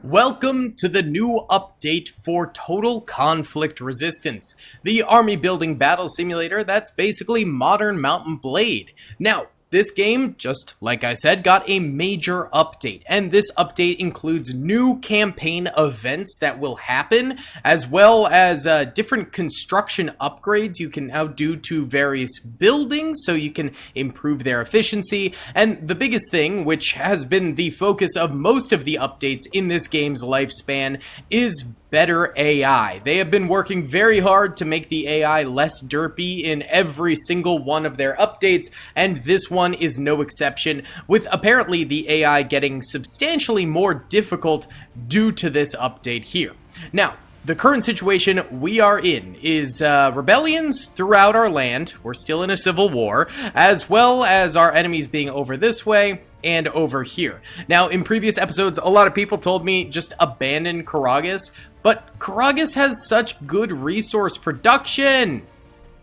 Welcome to the new update for Total Conflict Resistance, the army building battle simulator that's basically modern Mount and Blade. Now, this game, just like I said, got a major update, and this update includes new campaign events that will happen, as well as different construction upgrades you can now do to various buildings so you can improve their efficiency, and the biggest thing, which has been the focus of most of the updates in this game's lifespan, is better AI. They have been working very hard to make the AI less derpy in every single one of their updates, and this one is no exception, with apparently the AI getting substantially more difficult due to this update here. Now, the current situation we are in is rebellions throughout our land. We're still in a civil war, as well as our enemies being over this way and over here. Now, in previous episodes, a lot of people told me just abandon Kuragus, but Kuragus has such good resource production.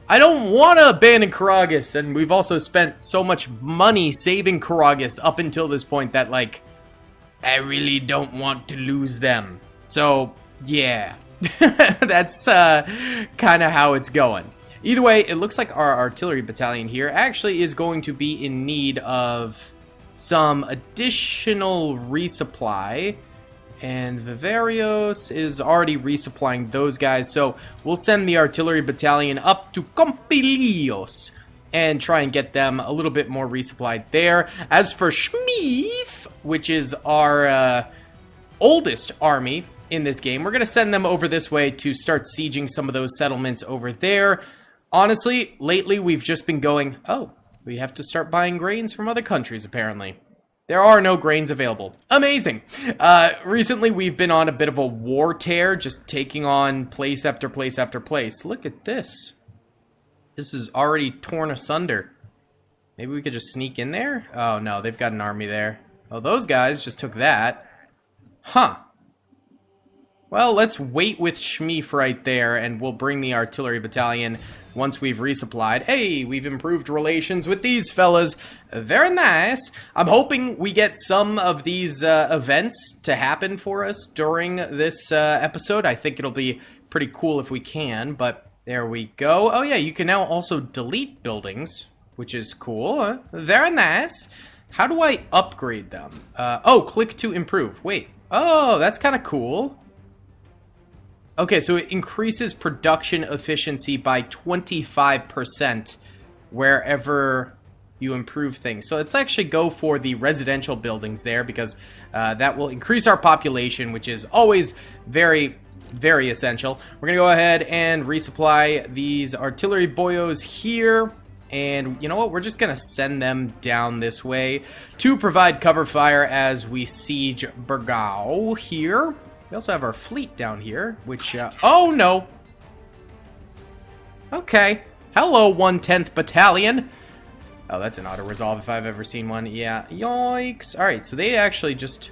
I don't want to abandon Kuragus, and we've also spent so much money saving Kuragus up until this point that, like, I really don't want to lose them. So, yeah. That's kind of how it's going. Either way, it looks like our artillery battalion here actually is going to be in need of some additional resupply, and Vivarios is already resupplying those guys, so we'll send the artillery battalion up to Campilios and try and get them a little bit more resupplied there. As for Shmeef, which is our oldest army in this game, we're going to send them over this way to start sieging some of those settlements over there. Honestly, lately we've just been going, oh, we have to start buying grains from other countries, apparently. There are no grains available. Amazing. Recently, we've been on a bit of a war tear, just taking on place after place after place. Look at this. This is already torn asunder. Maybe we could just sneak in there? Oh, no, they've got an army there. Oh, those guys just took that. Huh. Well, let's wait with Shmeef right there, and we'll bring the artillery battalion once we've resupplied. Hey, we've improved relations with these fellas. Very nice. I'm hoping we get some of these events to happen for us during this episode. I think it'll be pretty cool if we can, but there we go. Oh yeah, you can now also delete buildings, which is cool. Very nice. How do I upgrade them? Oh, click to improve. Wait. Oh, that's kind of cool. Okay, so it increases production efficiency by 25% wherever you improve things. So let's actually go for the residential buildings there, because that will increase our population, which is always very, very essential. We're going to go ahead and resupply these artillery boyos here. And you know what? We're just going to send them down this way to provide cover fire as we siege Burgau here. We also have our fleet down here, which, oh no! Okay. Hello, 1/10th Battalion! Oh, that's an auto-resolve if I've ever seen one. Yeah, yikes. Alright, so they actually just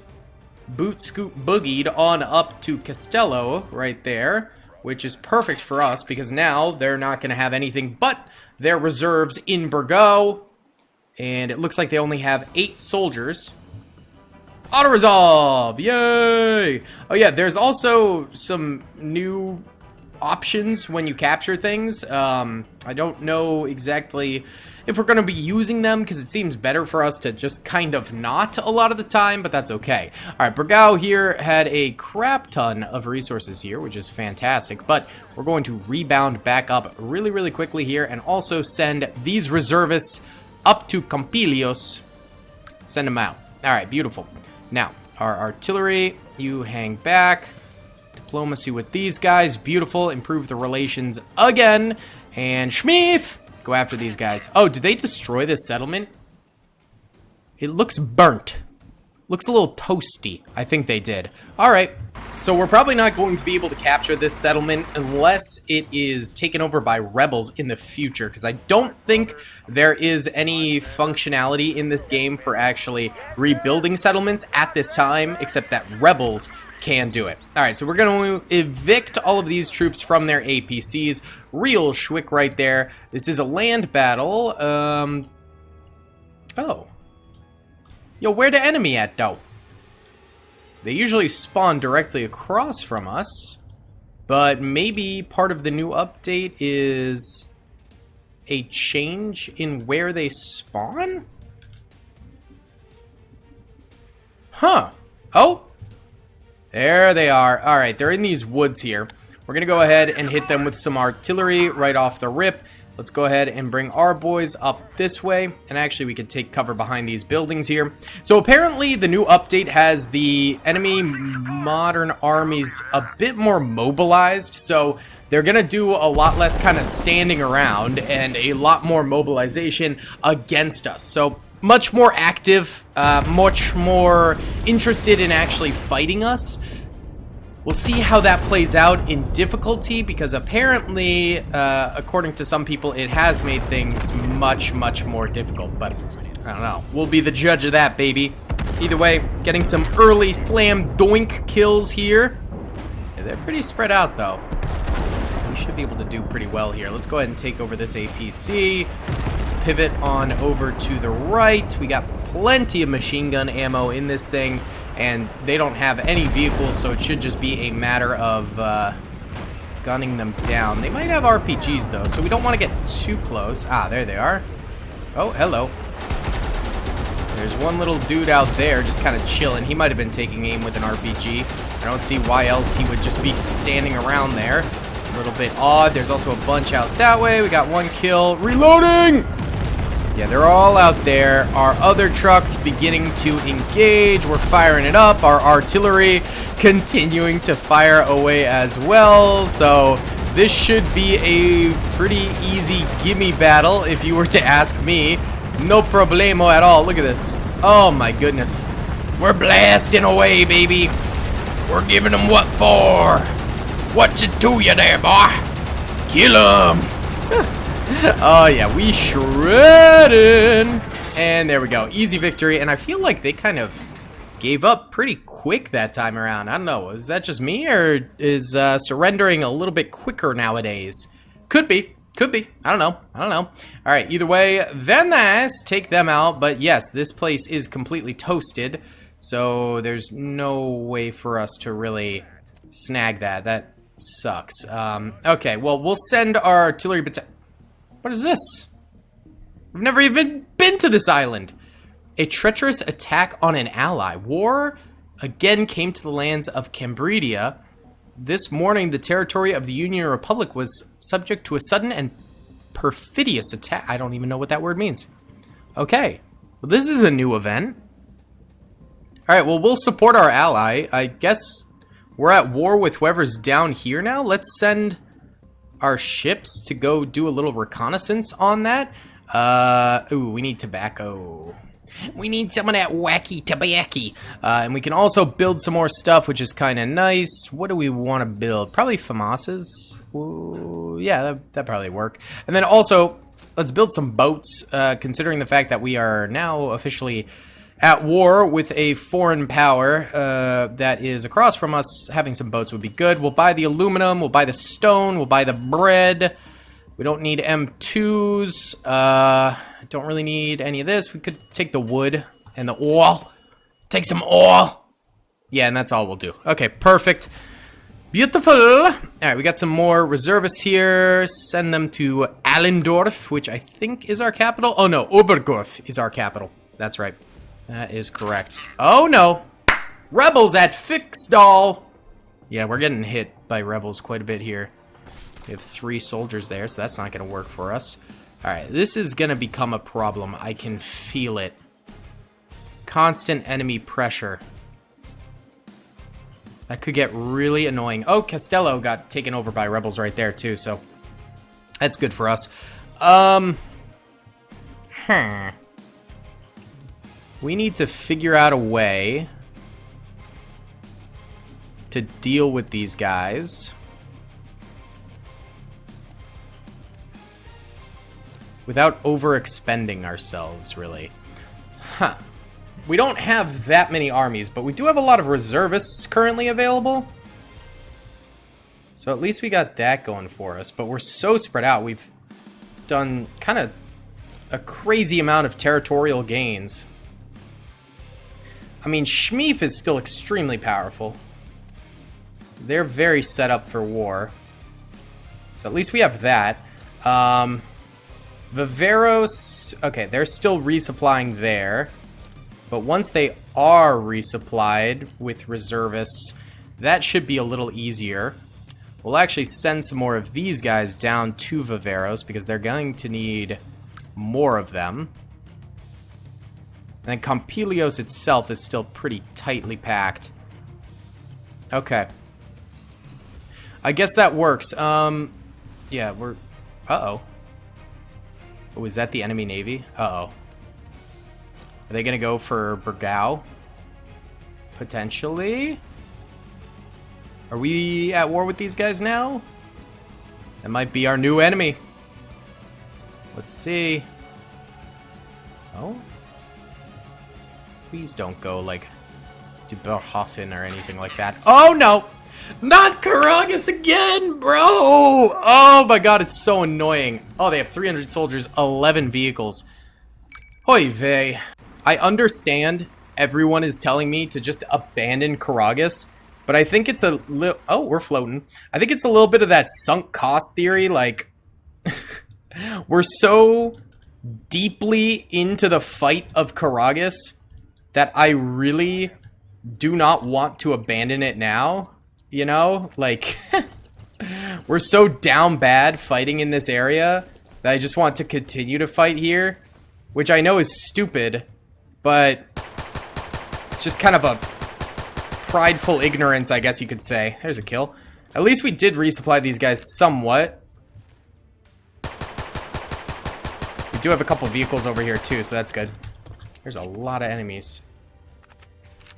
boot-scoot-boogied on up to Castello right there, which is perfect for us, because now they're not going to have anything but their reserves in Burgau, and it looks like they only have 8 soldiers. Auto-resolve! Yay! Oh yeah, there's also some new options when you capture things. I don't know exactly if we're going to be using them, because it seems better for us to just kind of not a lot of the time, but that's okay. Alright, Burgau here had a crap ton of resources here, which is fantastic, but we're going to rebound back up really, really quickly here, and also send these reservists up to Campilios. Send them out. Alright, beautiful. Now, our artillery, you hang back. Diplomacy with these guys, beautiful. Improve the relations again. And Shmeef, go after these guys. Oh, did they destroy this settlement? It looks burnt. Looks a little toasty. I think they did. All right. So we're probably not going to be able to capture this settlement unless it is taken over by rebels in the future, because I don't think there is any functionality in this game for actually rebuilding settlements at this time, except that rebels can do it. Alright, so we're going to evict all of these troops from their APCs. Real schwick right there. This is a land battle. Oh. Yo, where the enemy at, though? They usually spawn directly across from us, but maybe part of the new update is a change in where they spawn? Huh. Oh, there they are. All right, they're in these woods here. We're going to go ahead and hit them with some artillery right off the rip. Let's go ahead and bring our boys up this way. And actually, we could take cover behind these buildings here. So apparently, the new update has the enemy modern armies a bit more mobilized. So they're going to do a lot less kind of standing around and a lot more mobilization against us. So much more active, much more interested in actually fighting us. We'll see how that plays out in difficulty, because apparently, according to some people, it has made things much, much more difficult. But I don't know. We'll be the judge of that, baby. Either way, getting some early slam doink kills here. Yeah, they're pretty spread out, though. We should be able to do pretty well here. Let's go ahead and take over this APC. Let's pivot on over to the right. We got plenty of machine gun ammo in this thing. And they don't have any vehicles, so it should just be a matter of gunning them down. They might have RPGs, though, so we don't want to get too close. Ah, there they are. Oh, hello. There's one little dude out there just kind of chilling. He might have been taking aim with an RPG. I don't see why else he would just be standing around there. A little bit odd. There's also a bunch out that way. We got one kill. Reloading! Yeah, they're all out there. Our other trucks beginning to engage. We're firing it up. Our artillery continuing to fire away as well. So this should be a pretty easy gimme battle if you were to ask me. No problemo at all. Look at this. Oh my goodness. We're blasting away, baby. We're giving them what for. What's it to you there, boy? Kill them. Oh yeah, we shredding. And there we go. Easy victory. And I feel like they kind of gave up pretty quick that time around. I don't know. Is that just me, or is surrendering a little bit quicker nowadays? Could be. Could be. I don't know. I don't know. All right. Either way, then nice. Take them out. But yes, this place is completely toasted. So there's no way for us to really snag that. That sucks. Okay. Well, we'll send our artillery battalion. What is this? We've never even been to this island. A treacherous attack on an ally. War again came to the lands of Cambria. This morning, the territory of the Union Republic was subject to a sudden and perfidious attack. I don't even know what that word means. Okay. Well, this is a new event. All right, well, we'll support our ally. I guess we're at war with whoever's down here now. Let's send our ships to go do a little reconnaissance on that. Ooh, we need tobacco. We need some of that wacky tobacco. And we can also build some more stuff, which is kind of nice. What do we want to build? Probably FAMASs. Ooh, yeah, that probably work. And then also, let's build some boats, considering the fact that we are now officially at war with a foreign power that is across from us. Having some boats would be good. We'll buy the aluminum, we'll buy the stone, we'll buy the bread. We don't need M2s. Don't really need any of this. We could take the wood and the oil. Take some oil. Yeah, and that's all we'll do. Okay, perfect. Beautiful. All right, we got some more reservists here. Send them to Allendorf, which I think is our capital. Oh no, Obergorf is our capital. That's right. That is correct. Oh no! Rebels at Fixdal! Yeah, we're getting hit by rebels quite a bit here. We have 3 soldiers there, so that's not going to work for us. Alright, this is going to become a problem. I can feel it. Constant enemy pressure. That could get really annoying. Oh, Castello got taken over by rebels right there, too, so that's good for us. We need to figure out a way to deal with these guys without overexpending ourselves, really. Huh. We don't have that many armies, but we do have a lot of reservists currently available. So at least we got that going for us, but we're so spread out. We've done kind of a crazy amount of territorial gains. I mean, Shmeef is still extremely powerful. They're very set up for war. So at least we have that. Viveros, okay, they're still resupplying there. But once they are resupplied with reservists, that should be a little easier. We'll actually send some more of these guys down to Viveros because they're going to need more of them. And then Campilios itself is still pretty tightly packed. Okay. I guess that works. Yeah, we're... Uh-oh. Oh, is that the enemy navy? Uh-oh. Are they gonna go for Burgao? Potentially? Are we at war with these guys now? That might be our new enemy. Let's see. Oh? Please don't go, like, to Berhofen or anything like that. Oh, no! Not Kuragus again, bro! Oh my god, it's so annoying. Oh, they have 300 soldiers, 11 vehicles. Oy vey. I understand everyone is telling me to just abandon Kuragus, but I think it's a little... Oh, we're floating. I think it's a little bit of that sunk cost theory, like... we're so deeply into the fight of Kuragus that I really do not want to abandon it now. You know, like, we're so down bad fighting in this area that I just want to continue to fight here, which I know is stupid, but it's just kind of a prideful ignorance, I guess you could say. There's a kill. At least we did resupply these guys somewhat. We do have a couple vehicles over here too, so that's good. There's a lot of enemies.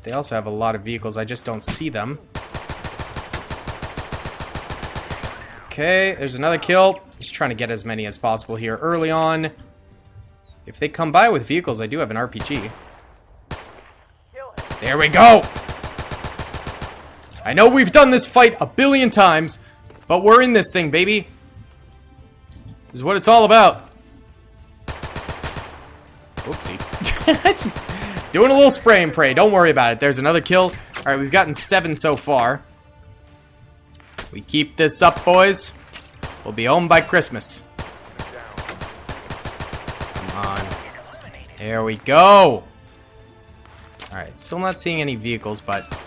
They also have a lot of vehicles, I just don't see them. Okay, there's another kill. Just trying to get as many as possible here early on. If they come by with vehicles, I do have an RPG. There we go! I know we've done this fight a billion times, but we're in this thing, baby. This is what it's all about. Oopsie. Just doing a little spray and pray. Don't worry about it. There's another kill. Alright, we've gotten 7 so far. We keep this up, boys. We'll be home by Christmas. Come on. There we go. Alright, still not seeing any vehicles, but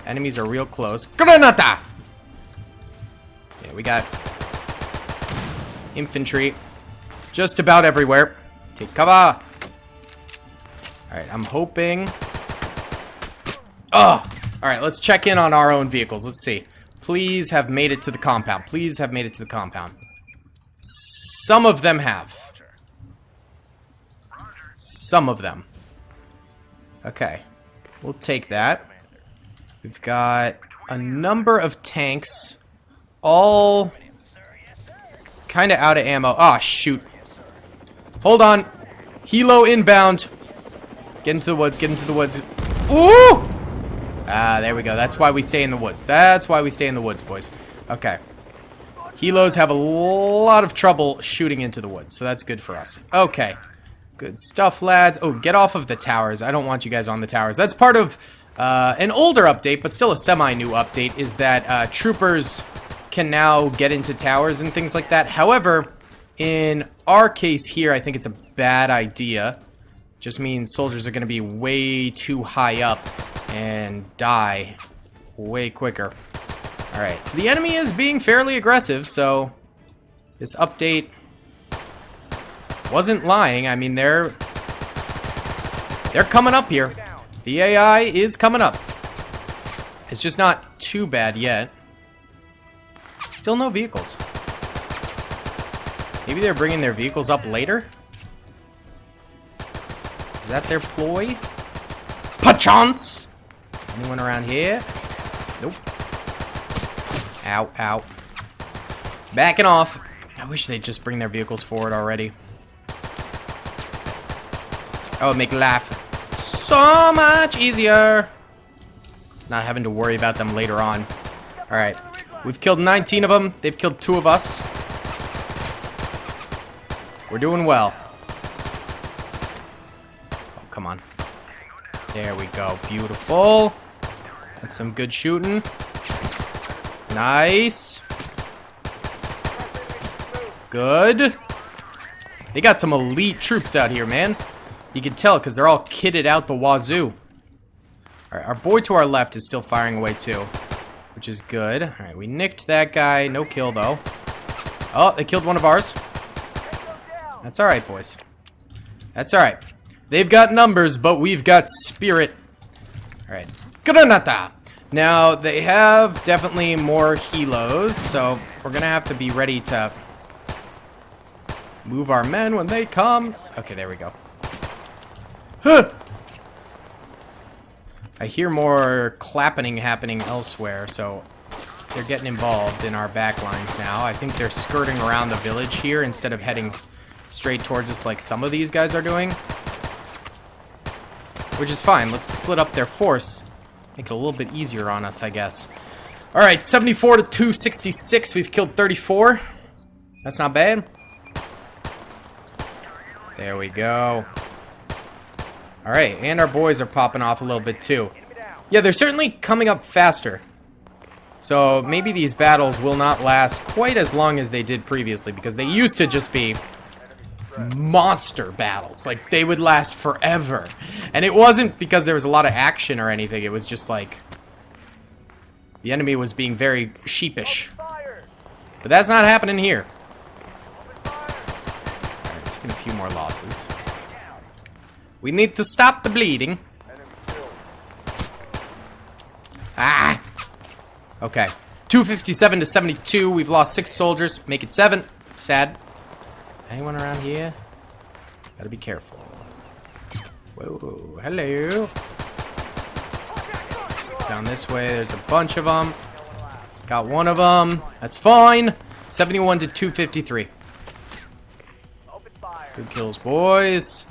enemies are real close. Granata! Yeah, we got infantry just about everywhere. Take cover. Alright, I'm hoping... Oh! Alright, let's check in on our own vehicles. Let's see. Please have made it to the compound. Please have made it to the compound. Some of them have. Some of them. Okay. We'll take that. We've got a number of tanks. All kind of out of ammo. Ah, shoot. Hold on. Helo inbound. Get into the woods. Get into the woods. Ooh! Ah, there we go. That's why we stay in the woods. That's why we stay in the woods, boys. Okay. Helos have a lot of trouble shooting into the woods, so that's good for us. Okay. Good stuff, lads. Oh, get off of the towers. I don't want you guys on the towers. That's part of an older update, but still a semi-new update, is that troopers can now get into towers and things like that. However, in our case here, I think it's a bad idea. Just means soldiers are going to be way too high up and die way quicker. Alright, so the enemy is being fairly aggressive, so this update wasn't lying. I mean, they're coming up here. The AI is coming up. It's just not too bad yet. Still no vehicles. Maybe they're bringing their vehicles up later? Is that their ploy? Perchance! Anyone around here? Nope. Ow, ow. Backing off. I wish they'd just bring their vehicles forward already. That would make life so much easier. Not having to worry about them later on. Alright. We've killed 19 of them. They've killed 2 of us. We're doing well. Oh, come on. There we go. Beautiful. That's some good shooting. Nice. Good. They got some elite troops out here, man. You can tell because they're all kitted out the wazoo. Alright, our boy to our left is still firing away too, which is good. Alright, we nicked that guy. No kill, though. Oh, they killed one of ours. That's alright, boys. That's alright. They've got numbers, but we've got spirit. Alright. Granata! Now, they have definitely more helos, so we're gonna have to be ready to move our men when they come. Okay, there we go. Huh! I hear more clapping happening elsewhere, so they're getting involved in our backlines now. I think they're skirting around the village here instead of heading straight towards us like some of these guys are doing. Which is fine. Let's split up their force. Make it a little bit easier on us, I guess. Alright, 74 to 266. We've killed 34. That's not bad. There we go. Alright, and our boys are popping off a little bit too. Yeah, they're certainly coming up faster. So maybe these battles will not last quite as long as they did previously, because they used to just be monster battles. Like, they would last forever. And it wasn't because there was a lot of action or anything. It was just like the enemy was being very sheepish. But that's not happening here. Alright, taking a few more losses. We need to stop the bleeding. Ah! Okay. 257 to 72. We've lost 6 soldiers. Make it 7. Sad. Anyone around here? Gotta be careful. Whoa. Hello. Down this way. There's a bunch of them. Got one of them. That's fine. 71 to 253. Good kills, boys.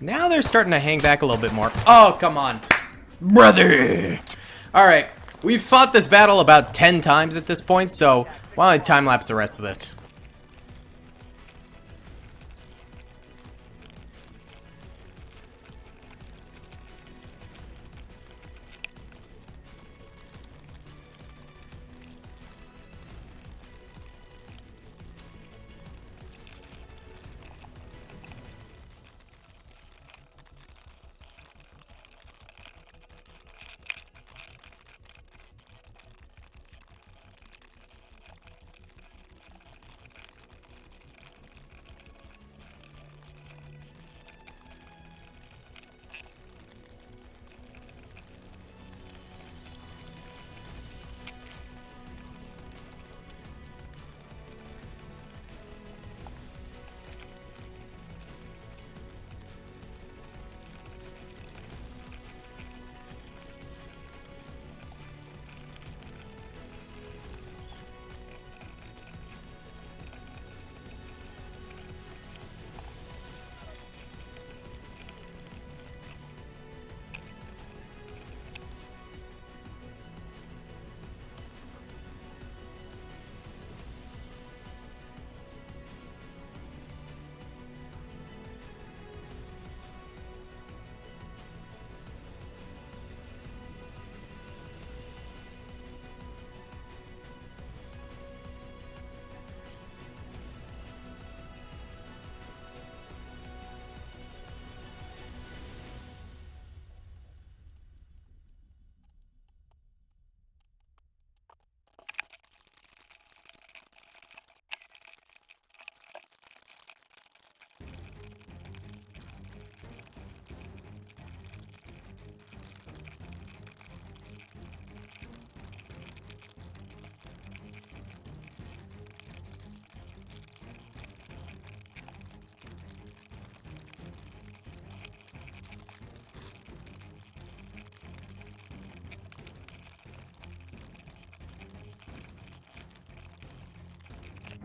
Now they're starting to hang back a little bit more. Oh, come on. Brother! Alright. We've fought this battle about 10 times at this point, so why don't I time-lapse the rest of this?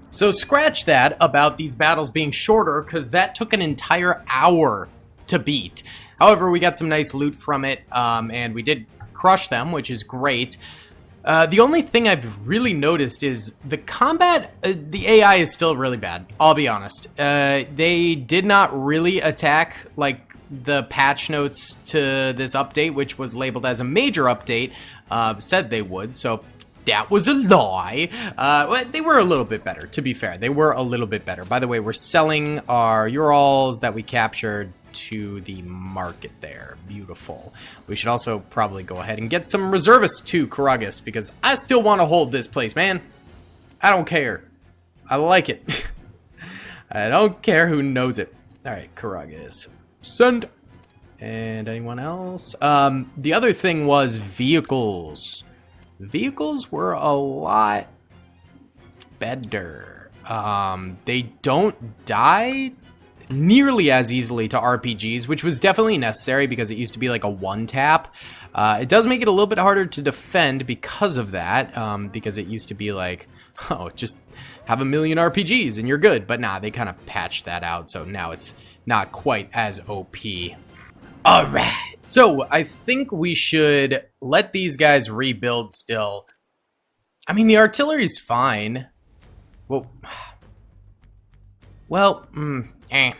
So scratch that about these battles being shorter, because that took an entire hour to beat. However, we got some nice loot from it, and we did crush them, which is great. The only thing I've really noticed is the combat, the AI is still really bad, I'll be honest. They did not really attack like the patch notes to this update, which was labeled as a major update, said they would, so that was a lie. Well, they were a little bit better, to be fair. They were a little bit better. By the way, we're selling our Urals that we captured to the market there. Beautiful. We should also probably go ahead and get some reservists to Kuragus, because I still want to hold this place, man. I don't care. I like it. I don't care who knows it. Alright, Kuragus. Send. And anyone else? The other thing was vehicles. Vehicles were a lot better. They don't die nearly as easily to RPGs, which was definitely necessary because it used to be like a one-tap. It does make it a little bit harder to defend because of that, because it used to be like, oh, just have a million RPGs and you're good. But nah, they kind of patched that out, so now it's not quite as OP. Alright, so I think we should let these guys rebuild still. I mean, the artillery's fine. Well, I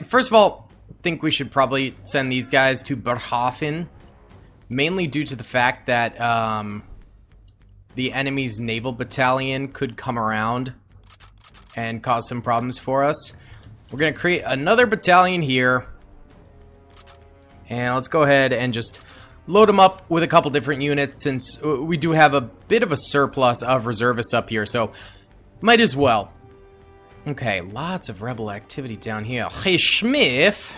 first of all think we should probably send these guys to Berhafen, mainly due to the fact that the enemy's naval battalion could come around and cause some problems for us. We're gonna create another battalion here. And let's go ahead and just load them up with a couple different units, since we do have a bit of a surplus of reservists up here, so might as well. Okay, lots of rebel activity down here. Hey, Schmiff!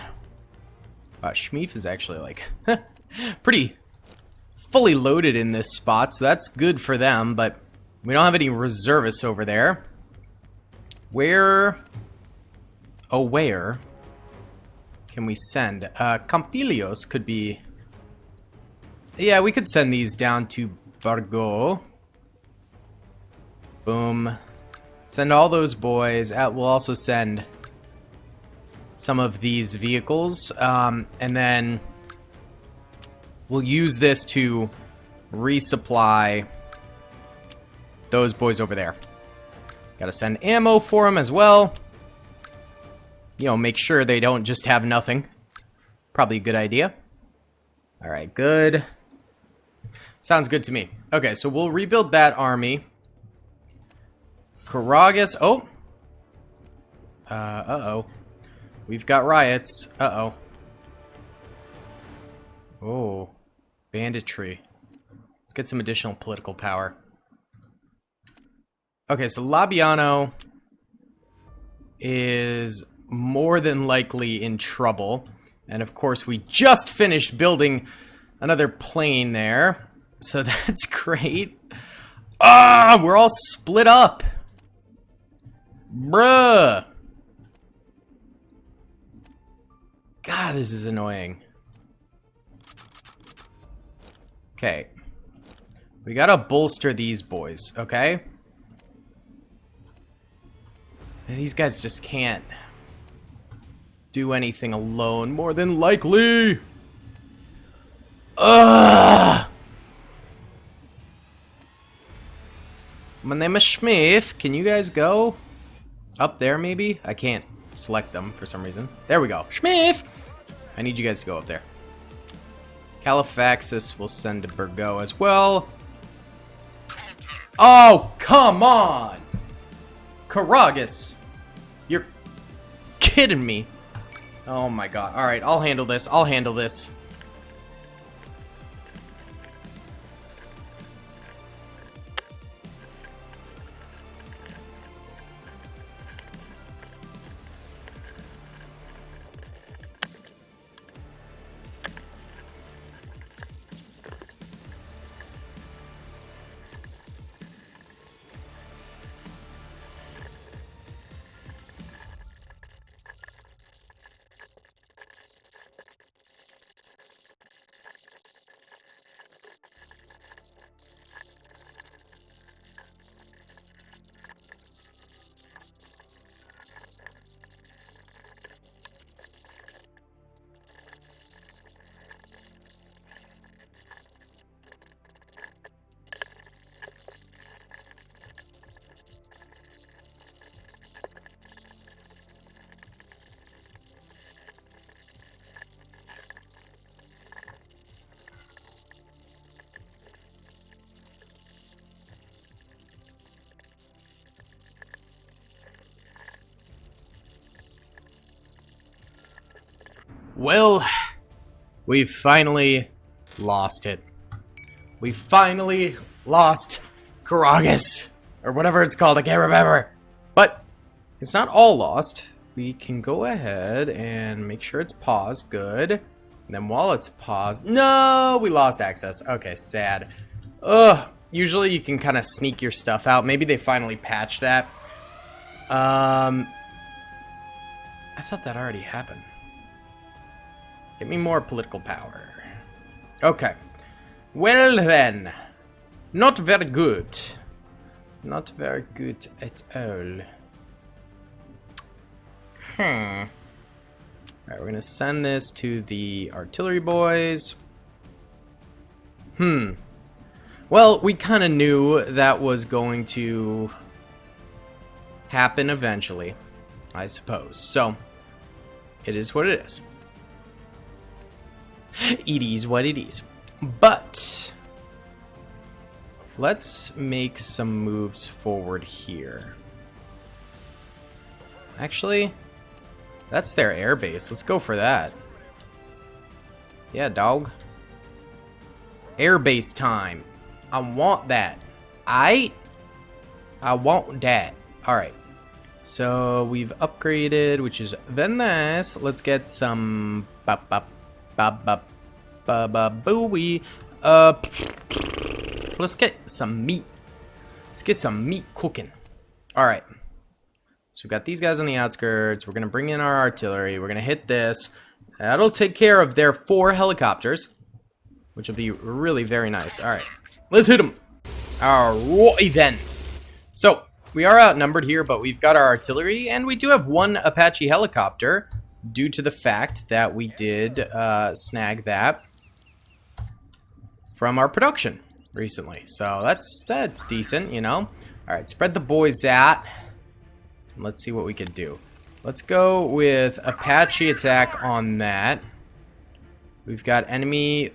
Schmiff is actually, like, pretty fully loaded in this spot, so that's good for them, but we don't have any reservists over there. Where can we send? Campilios could be... Yeah, we could send these down to Bargo. Boom. Send all those boys out. We'll also send some of these vehicles. And then we'll use this to resupply those boys over there. Gotta send ammo for them as well. You know, make sure they don't just have nothing. Probably a good idea. Alright, good. Sounds good to me. Okay, so we'll rebuild that army. Kuragus. Oh! Uh-oh. We've got riots. Uh-oh. Oh. Banditry. Let's get some additional political power. Okay, so Labiano is more than likely in trouble. And of course, we just finished building another plane there. So that's great. Ah, we're all split up. Bruh. God, this is annoying. Okay. We gotta bolster these boys, okay? And these guys just can't do anything alone, more than likely. Ugh! My name is Schmiff. Can you guys go up there, maybe? I can't select them for some reason. There we go. Schmiff! I need you guys to go up there. Califaxis will send to Burgo as well. Oh, come on! Kuragus! You're kidding me. Oh my god. Alright, I'll handle this. I'll handle this. Well, we finally lost it. We finally lost Kuragus, or whatever it's called, I can't remember. But it's not all lost. We can go ahead and make sure it's paused. Good. And then while it's paused, no, we lost access. Okay, sad. Ugh. Usually you can kind of sneak your stuff out. Maybe they finally patched that. I thought that already happened. Get me more political power. Okay. Well then. Not very good. Not very good at all. Alright, we're gonna send this to the artillery boys. Well, we kind of knew that was going to happen eventually, I suppose. So, it is what it is. It is what it is. But, let's make some moves forward here. Actually, that's their airbase. Let's go for that. Yeah, dog. Airbase time. I want that. I want that. Alright. So we've upgraded, which is very nice. Let's get some booey. Let's get some meat. Let's get some meat cooking. Alright. So we've got these guys on the outskirts. We're gonna bring in our artillery. We're gonna hit this. That'll take care of their 4 helicopters, which will be really very nice. Alright. Let's hit them. Alright then. So, we are outnumbered here, but we've got our artillery, and we do have 1 Apache helicopter, due to the fact that we did snag that from our production recently. So, that's decent, you know. Alright, spread the boys out. Let's see what we could do. Let's go with Apache attack on that. We've got enemy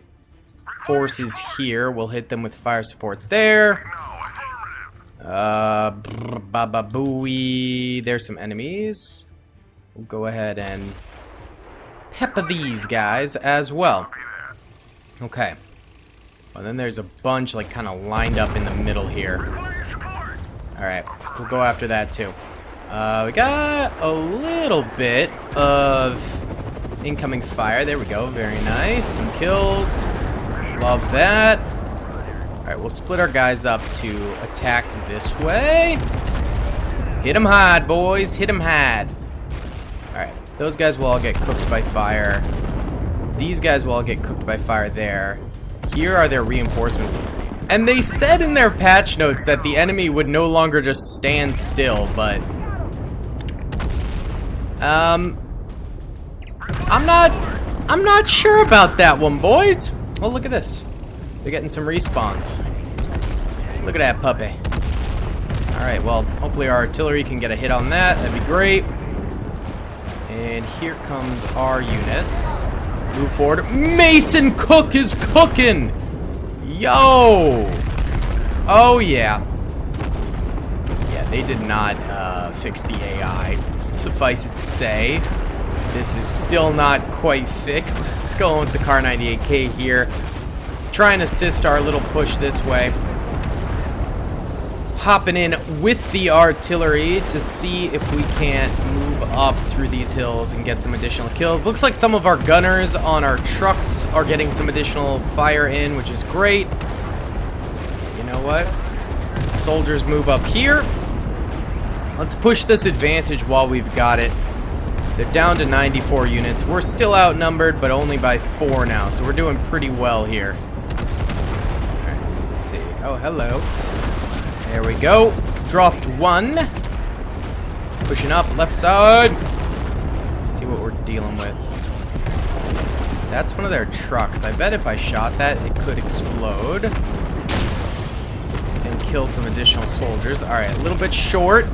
forces here. We'll hit them with fire support there. Booey. There's some enemies. We'll go ahead and pepper these guys as well. Okay. Well, then there's a bunch like kind of lined up in the middle here. Alright, we'll go after that too. We got a little bit of incoming fire. There we go. Very nice. Some kills. Love that. Alright, we'll split our guys up to attack this way. Hit them hard, boys. Hit them hard. Alright, those guys will all get cooked by fire. These guys will all get cooked by fire there. Here are their reinforcements. And they said in their patch notes that the enemy would no longer just stand still, but I'm not sure about that one, boys. Oh, look at this. They're getting some respawns. Look at that puppy. Alright, well, hopefully our artillery can get a hit on that. That'd be great. And here comes our units. Move forward. Mason Cook is cooking! Yo! Oh, yeah. Yeah, they did not fix the AI. Suffice it to say, this is still not quite fixed. Let's go with the Kar 98K here. Try and assist our little push this way. Hopping in with the artillery to see if we can't move up through these hills and get some additional kills. Looks like some of our gunners on our trucks are getting some additional fire in, which is great. You know what? Soldiers move up here. Let's push this advantage while we've got it. They're down to 94 units. We're still outnumbered, but only by 4 now, so we're doing pretty well here. Alright, let's see. Oh, hello. There we go. Dropped 1. Pushing up, left side. Let's see what we're dealing with. That's one of their trucks. I bet if I shot that, it could explode and kill some additional soldiers. Alright, a little bit short.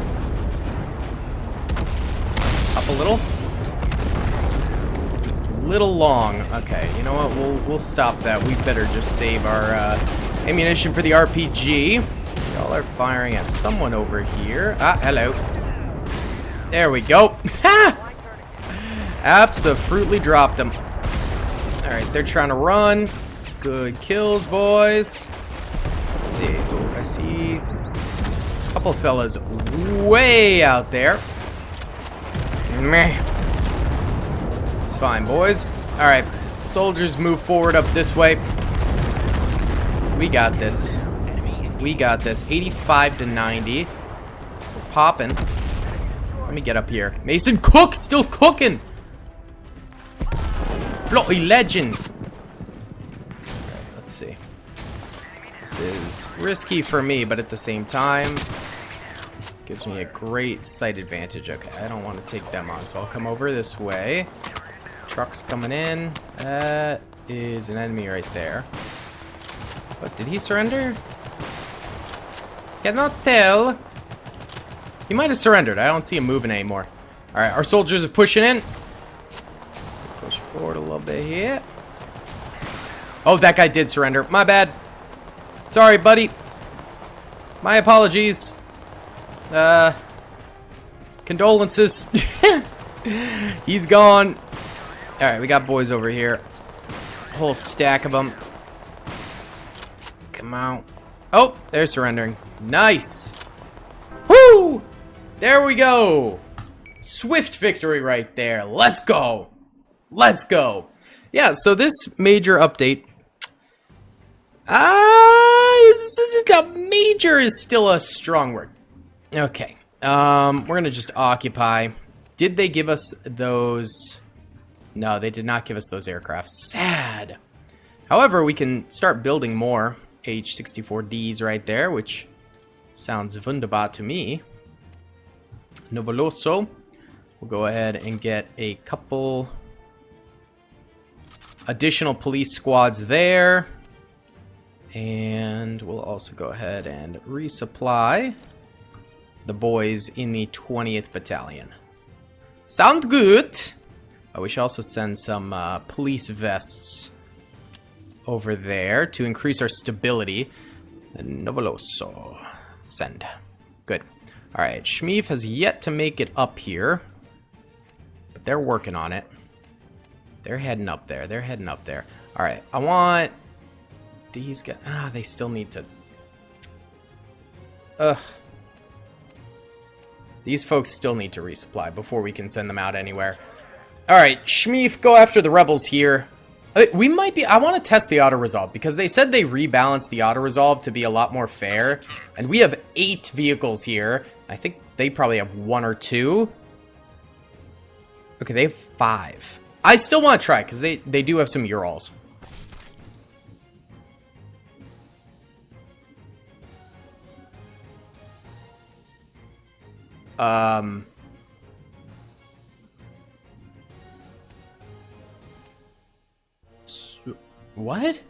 Up a little. Little long. Okay, you know what? We'll stop that. We better just save our ammunition for the RPG. Y'all are firing at someone over here. Ah, hello. There we go. Ha! Abso-fruitly dropped him. Alright, they're trying to run. Good kills, boys. Let's see. Ooh, I see a couple fellas way out there. Meh. It's fine, boys. Alright, soldiers move forward up this way. We got this. We got this. 85 to 90. We're popping. Let me get up here. Mason Cook still cooking. Bloody legend. Let's see. This is risky for me, but at the same time, gives me a great sight advantage. Okay, I don't want to take them on, so I'll come over this way. Truck's coming in. That is an enemy right there. What, did he surrender? Cannot tell. He might have surrendered. I don't see him moving anymore. Alright, our soldiers are pushing in. Push forward a little bit here. Oh, that guy did surrender. My bad. Sorry, buddy. My apologies. Condolences. He's gone. Alright, we got boys over here. A whole stack of them. Come on. Oh, they're surrendering. Nice. Woo! There we go. Swift victory right there. Let's go. Let's go. Yeah, so this major update. Major is still a strong word. Okay. We're gonna just occupy. Did they give us those? No, they did not give us those aircraft. Sad. However, we can start building more H-64Ds right there, which sounds wunderbar to me. Novoloso. We'll go ahead and get a couple additional police squads there. And we'll also go ahead and resupply the boys in the 20th Battalion. Sound good. Oh, we should also send some police vests over there to increase our stability. Novoloso. Send. Good. Alright, Shmeev has yet to make it up here. But they're working on it. They're heading up there. They're heading up there. Alright, I want these guys. Ah, they still need to. Ugh. These folks still need to resupply before we can send them out anywhere. Alright, Shmeev, go after the rebels here. We might be. I want to test the auto-resolve because they said they rebalanced the auto-resolve to be a lot more fair. And we have 8 vehicles here. I think they probably have 1 or 2. Okay, they have 5. I still want to try because they do have some Urals. What?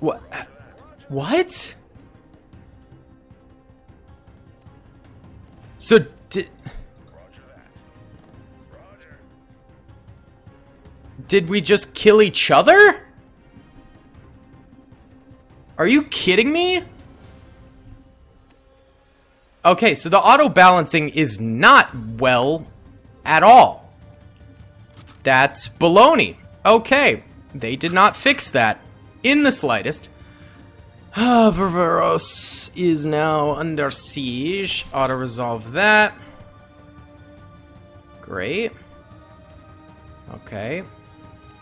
What? What? So did we just kill each other? Are you kidding me? Okay, so the auto balancing is not well at all. That's baloney. Okay, they did not fix that in the slightest. Ververos is now under siege. Auto resolve that. Great. Okay.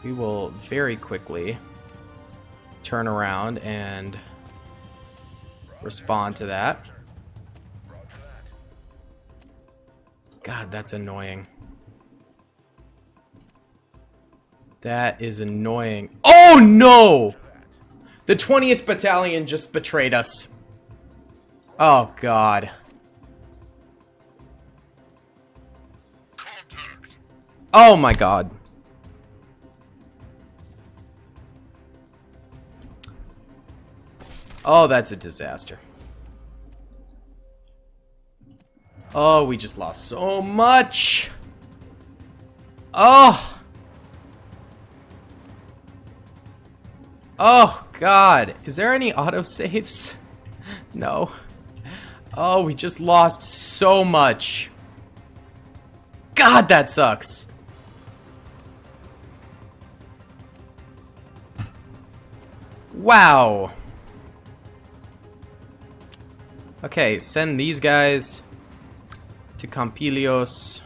We will very quickly turn around and respond to that. God, that's annoying. That is annoying. Oh no! The 20th Battalion just betrayed us. Oh God. Oh my God. Oh, that's a disaster. Oh, we just lost so much. Oh. Oh, God. Is there any autosaves? No. Oh, we just lost so much. God, that sucks. Wow. Okay, send these guys to Campilios.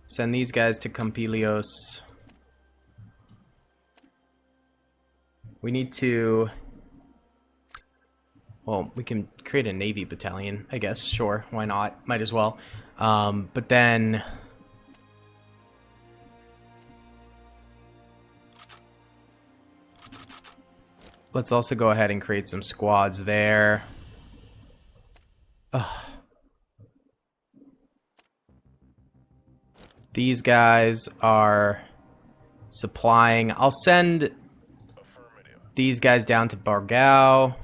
Send these guys to Campilios. We need to... Well, we can create a Navy battalion, I guess. Sure, why not? Might as well. But then... Let's also go ahead and create some squads there. Ugh. These guys are supplying. I'll send these guys down to Bargau.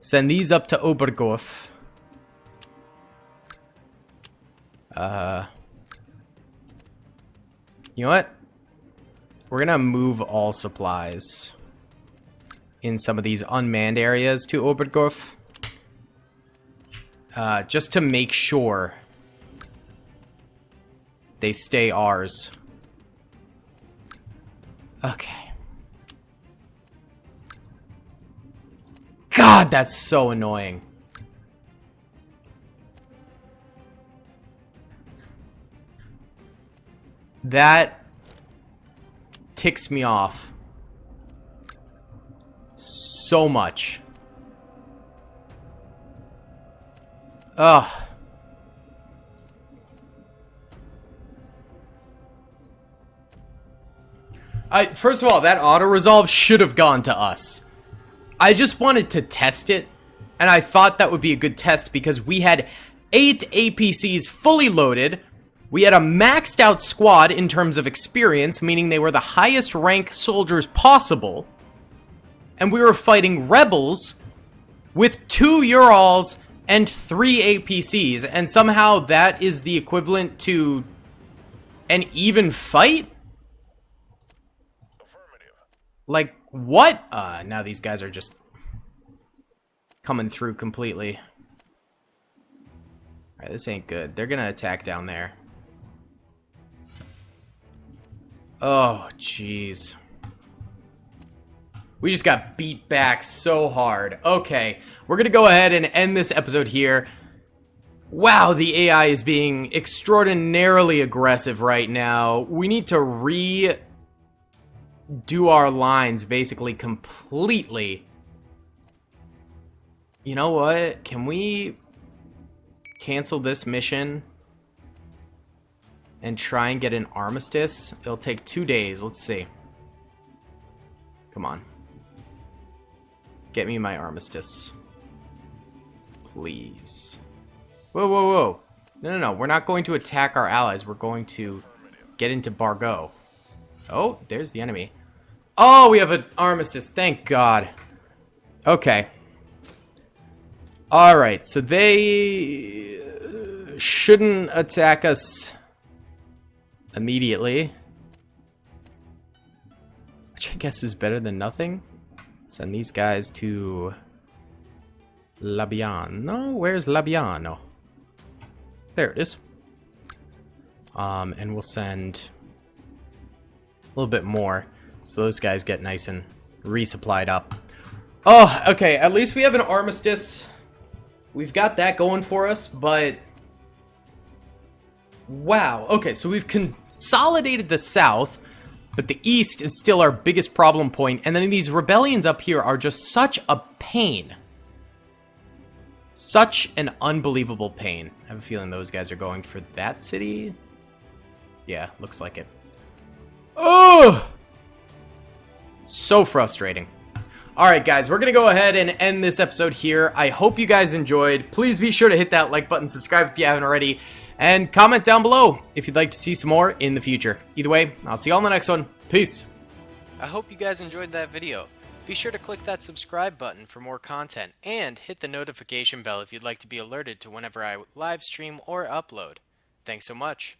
Send these up to Obergorf. You know what? We're gonna move all supplies in some of these unmanned areas to Obergorf. Just to make sure they stay ours. Okay. God, that's so annoying. That ticks me off so much. Ugh. First of all, that auto-resolve should have gone to us. I just wanted to test it, and I thought that would be a good test because we had 8 APCs fully loaded. We had a maxed out squad in terms of experience, meaning they were the highest rank soldiers possible. And we were fighting rebels with 2 Urals and 3 APCs. And somehow that is the equivalent to an even fight? Like, what? Now these guys are just coming through completely. Alright, this ain't good. They're gonna attack down there. Oh, jeez. We just got beat back so hard. Okay, we're gonna go ahead and end this episode here. Wow, the AI is being extraordinarily aggressive right now. We need to redo our lines basically completely. You know what? Can we cancel this mission and try and get an armistice? It'll take 2 days. Let's see. Come on. Get me my armistice. Please. Whoa, whoa, whoa. No. We're not going to attack our allies. We're going to get into Bargau. Oh, there's the enemy. Oh, we have an armistice. Thank God. Okay. Alright, so they shouldn't attack us immediately, which I guess is better than nothing. Send these guys to Labiano. Where's Labiano? There it is. And we'll send a little bit more so those guys get nice and resupplied up. Oh, okay, at least we have an armistice. We've got that going for us, but wow. Okay, so we've consolidated the south, but the east is still our biggest problem point. And then these rebellions up here are just such a pain. Such an unbelievable pain. I have a feeling those guys are going for that city. Yeah, looks like it. Oh! So frustrating. Alright guys, we're gonna go ahead and end this episode here. I hope you guys enjoyed. Please be sure to hit that like button, subscribe if you haven't already, and comment down below if you'd like to see some more in the future. Either way, I'll see you all in the next one. Peace. I hope you guys enjoyed that video. Be sure to click that subscribe button for more content, and hit the notification bell if you'd like to be alerted to whenever I live stream or upload. Thanks so much.